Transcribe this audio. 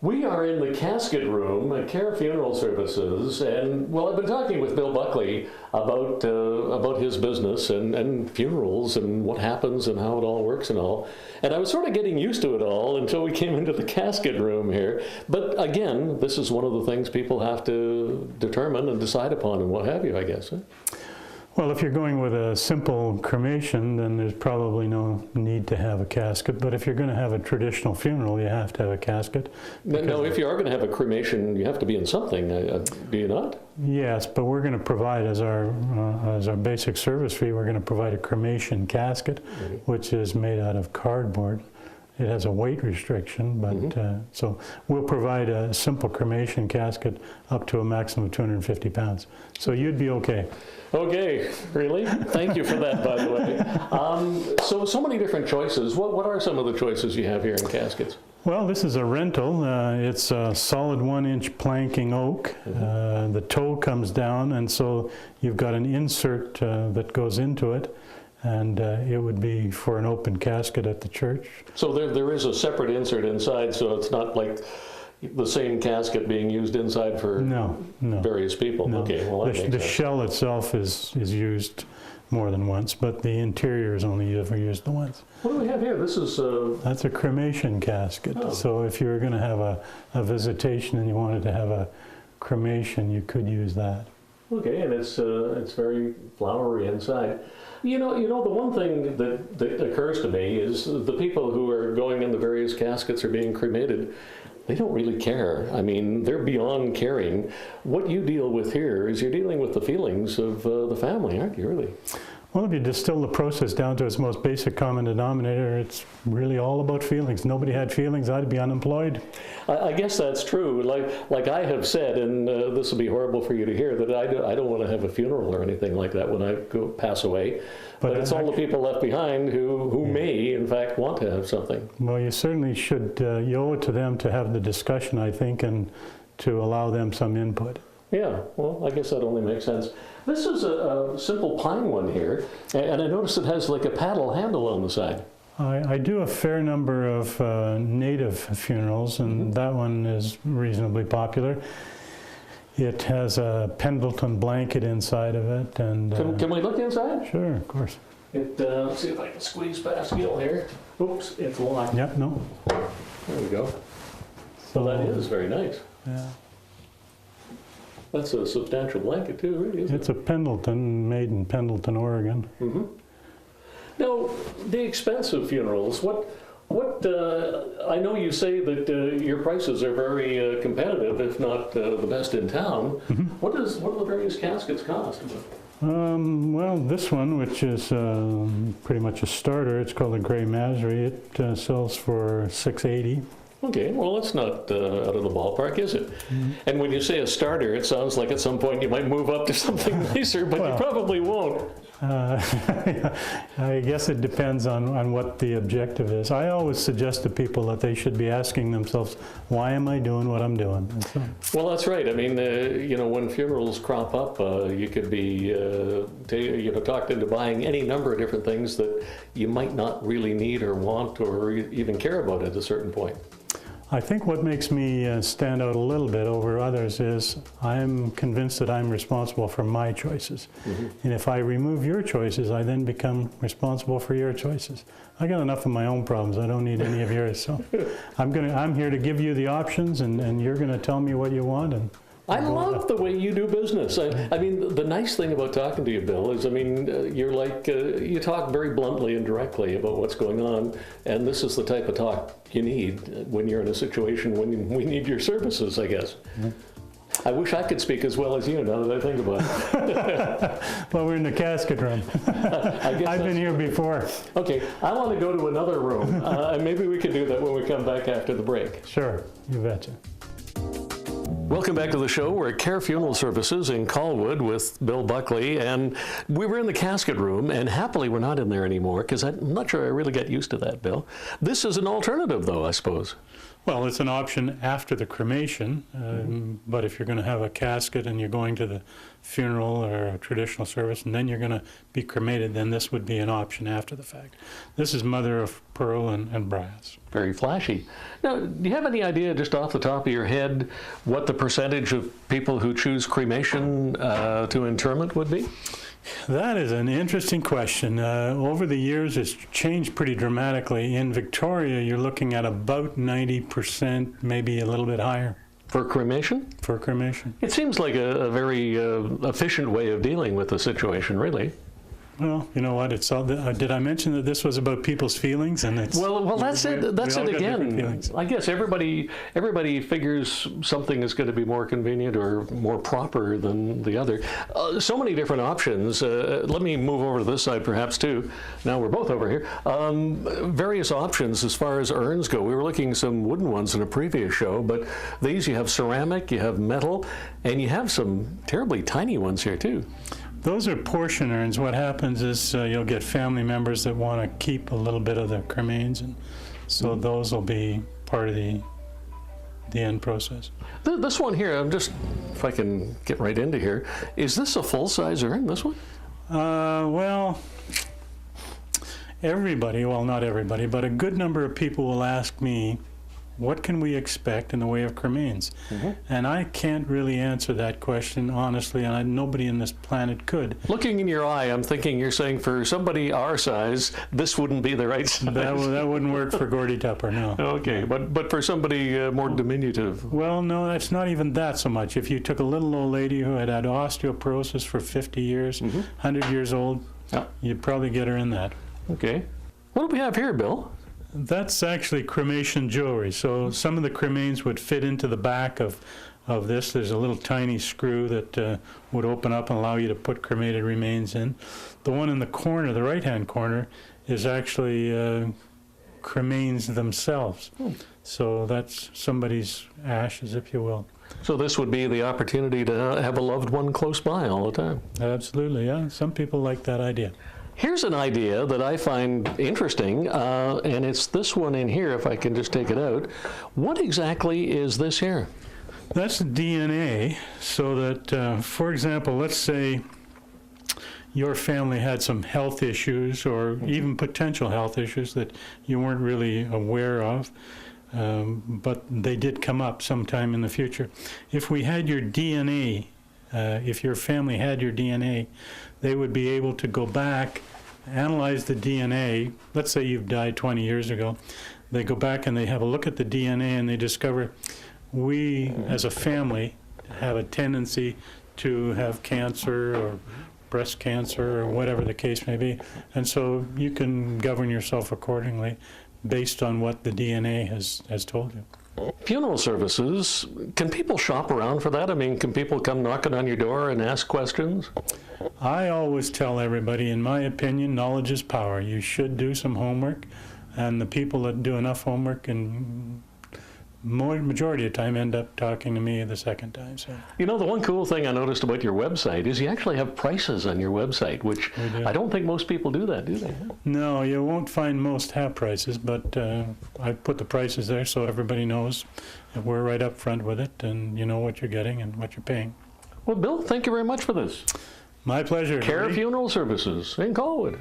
We are in the casket room at Care Funeral Services, and well, I've been talking with Bill Buckley about his business and funerals and what happens and how it all works and all. And I was sort of getting used to it all until we came into the casket room here. But again, this is one of the things people have to determine and decide upon and what have you, I guess. Huh? Well, if you're going with a simple cremation, then there's probably no need to have a casket. But if you're going to have a traditional funeral, you have to have a casket. No, if you are going to have a cremation, you have to be in something, do you not? Yes, but we're going to provide as our basic service fee, we're going to provide a cremation casket, which is made out of cardboard. It has a weight restriction, but so we'll provide a simple cremation casket up to a maximum of 250 pounds. So you'd be okay. Okay, really? Thank you for that, by the way. So many different choices. What are some of the choices you have here in caskets? Well, this is a rental. It's a solid 1-inch planking oak. The toe comes down, and so you've got an insert that goes into it. And it would be for an open casket at the church. So there is a separate insert inside, so it's not like the same casket being used inside for various people? No. Okay, well, the shell itself is used more than once, but the interior is only ever used once. What do we have here? This is... That's a cremation casket. Oh. So if you were going to have a visitation and you wanted to have a cremation, you could use that. Okay, and it's very flowery inside. You know, the one thing that occurs to me is the people who are going in the various caskets or being cremated, they don't really care. I mean, they're beyond caring. What you deal with here is you're dealing with the feelings of the family, aren't you, really? Well, if you distill the process down to its most basic common denominator, it's really all about feelings. Nobody had feelings, I'd be unemployed. I guess that's true. Like I have said, and this will be horrible for you to hear, that I don't want to have a funeral or anything like that when I pass away. But it's all the people left behind who may, in fact, want to have something. Well, you certainly should. You owe it to them to have the discussion, I think, and to allow them some input. Yeah, well, I guess that only makes sense. This is a simple pine one here, and I notice it has like a paddle handle on the side. I do a fair number of native funerals, and that one is reasonably popular. It has a Pendleton blanket inside of it. And can we look inside? Sure, of course. Let's see if I can squeeze past Gil here. Oops, it's locked. Yep, no. There we go. So that is very nice. Yeah. That's a substantial blanket too, really, isn't it? It's a Pendleton, made in Pendleton, Oregon. Now, the expense of funerals, I know you say that your prices are very competitive, if not the best in town. What do the various caskets cost? Well, this one, which is pretty much a starter, it's called a Gray Masry. It sells for $680. Okay, well, that's not out of the ballpark, is it? And when you say a starter, it sounds like at some point you might move up to something nicer, but you probably won't. I guess it depends on what the objective is. I always suggest to people that they should be asking themselves, why am I doing what I'm doing? Well, that's right. I mean, when funerals crop up, you could be talked into buying any number of different things that you might not really need or want or even care about at a certain point. I think what makes me stand out a little bit over others is I'm convinced that I'm responsible for my choices. And if I remove your choices, I then become responsible for your choices. I got enough of my own problems. I don't need any of yours. So I'm here to give you the options, and you're going to tell me what you want. And I love the way you do business. I mean, the nice thing about talking to you, Bill, is, I mean, you're like, you talk very bluntly and directly about what's going on, and this is the type of talk you need when you're in a situation when we need your services, I guess. I wish I could speak as well as you, now that I think about it. Well, we're in the casket room. I've been here before. Okay, I want to go to another room, and maybe we can do that when we come back after the break. Sure, you betcha. Welcome back to the show. We're at Care Funeral Services in Colwood with Bill Buckley, and we were in the casket room, and happily we're not in there anymore because I'm not sure I really got used to that, Bill. This is an alternative, though, I suppose. Well, it's an option after the cremation, but if you're going to have a casket and you're going to the funeral or a traditional service and then you're going to be cremated, then this would be an option after the fact. This is mother of pearl and brass. Very flashy. Now, do you have any idea, just off the top of your head, what the percentage of people who choose cremation to interment would be? That is an interesting question. Over the years, it's changed pretty dramatically. In Victoria, you're looking at about 90%, maybe a little bit higher. For cremation? For cremation. It seems like a very efficient way of dealing with the situation, really. Well, you know what? It's all. Did I mention that this was about people's feelings? And it's well, that's it. That's it again. I guess everybody figures something is going to be more convenient or more proper than the other. So many different options. Let me move over to this side, perhaps too. Now we're both over here. Various options as far as urns go. We were looking at some wooden ones in a previous show, but these you have ceramic, you have metal, and you have some terribly tiny ones here too. Those are portion urns. What happens is you'll get family members that want to keep a little bit of the cremains, and so those will be part of the end process. This one here, I'm just, if I can get right into here, is this a full-size urn, this one? Well, everybody, well, not everybody, but a good number of people will ask me, what can we expect in the way of cremains? And I can't really answer that question honestly, and nobody in this planet could. Looking in your eye, I'm thinking you're saying for somebody our size, this wouldn't be the right size. That wouldn't work for Gordie Tupper, no. Okay, but for somebody more diminutive? Well, no, it's not even that so much. If you took a little old lady who had osteoporosis for 50 years, 100 years old, you'd probably get her in that. Okay. What do we have here, Bill? That's actually cremation jewelry. So some of the cremains would fit into the back of this. There's a little tiny screw that would open up and allow you to put cremated remains in. The one in the corner, the right-hand corner, is actually cremains themselves. So that's somebody's ashes, if you will. So this would be the opportunity to have a loved one close by all the time? Absolutely, yeah. Some people like that idea. Here's an idea that I find interesting, and it's this one in here, if I can just take it out. What exactly is this here? That's DNA, so that, for example, let's say your family had some health issues or even potential health issues that you weren't really aware of, but they did come up sometime in the future. If we had your DNA, if your family had your DNA, they would be able to go back, analyze the DNA. Let's say you've died 20 years ago. They go back and they have a look at the DNA and they discover we, as a family, have a tendency to have cancer or breast cancer or whatever the case may be. And so you can govern yourself accordingly based on what the DNA has told you. Funeral services, can people shop around for that? I mean, can people come knocking on your door and ask questions? I always tell everybody, in my opinion, knowledge is power. You should do some homework, and the people that do enough homework and majority of the time end up talking to me the second time. So. You know, the one cool thing I noticed about your website is you actually have prices on your website, which I don't think most people do that, do they? No, you won't find most have prices, but I put the prices there so everybody knows that we're right up front with it and you know what you're getting and what you're paying. Well, Bill, thank you very much for this. My pleasure. Care Funeral Services in Colwood.